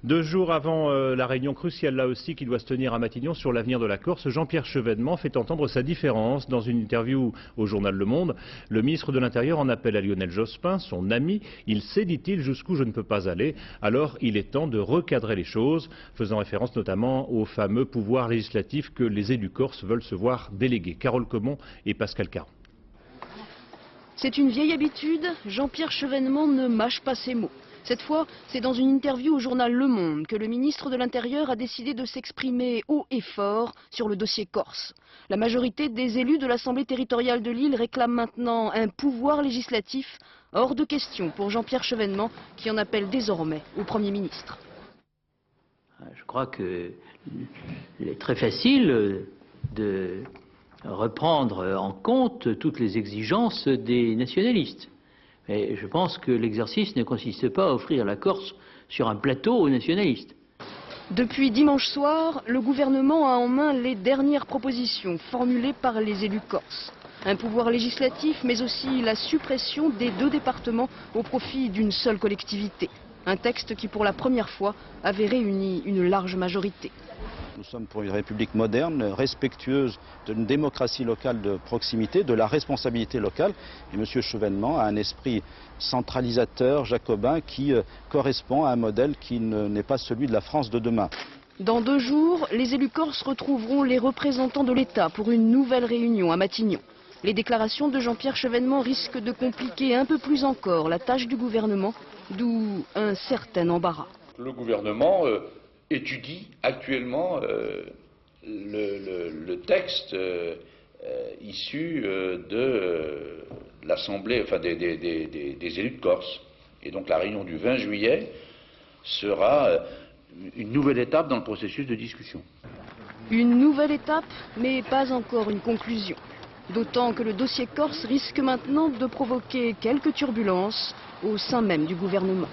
2 jours avant la réunion cruciale là aussi qui doit se tenir à Matignon sur l'avenir de la Corse, Jean-Pierre Chevènement fait entendre sa différence dans une interview au journal Le Monde. Le ministre de l'Intérieur en appelle à Lionel Jospin, son ami. Il sait, dit-il, jusqu'où je ne peux pas aller. Alors il est temps de recadrer les choses, faisant référence notamment au fameux pouvoir législatif que les élus corses veulent se voir déléguer. Carole Comon et Pascal Caron. C'est une vieille habitude, Jean-Pierre Chevènement ne mâche pas ses mots. Cette fois, c'est dans une interview au journal Le Monde que le ministre de l'Intérieur a décidé de s'exprimer haut et fort sur le dossier corse. La majorité des élus de l'Assemblée territoriale de l'île réclament maintenant un pouvoir législatif hors de question pour Jean-Pierre Chevènement qui en appelle désormais au Premier ministre. Je crois qu'il est très facile de reprendre en compte toutes les exigences des nationalistes. Mais je pense que l'exercice ne consiste pas à offrir la Corse sur un plateau aux nationalistes. Depuis dimanche soir, le gouvernement a en main les dernières propositions formulées par les élus corses. Un pouvoir législatif, mais aussi la suppression des 2 départements au profit d'une seule collectivité. Un texte qui, pour la première fois, avait réuni une large majorité. Nous sommes pour une république moderne, respectueuse d'une démocratie locale de proximité, de la responsabilité locale. Et M. Chevènement a un esprit centralisateur, jacobin, qui correspond à un modèle qui n'est pas celui de la France de demain. Dans 2 jours, les élus corses retrouveront les représentants de l'État pour une nouvelle réunion à Matignon. Les déclarations de Jean-Pierre Chevènement risquent de compliquer un peu plus encore la tâche du gouvernement, d'où un certain embarras. Le gouvernement étudie actuellement le texte issu de l'Assemblée, enfin des élus de Corse. Et donc la réunion du 20 juillet sera une nouvelle étape dans le processus de discussion. Une nouvelle étape, mais pas encore une conclusion. D'autant que le dossier corse risque maintenant de provoquer quelques turbulences au sein même du gouvernement.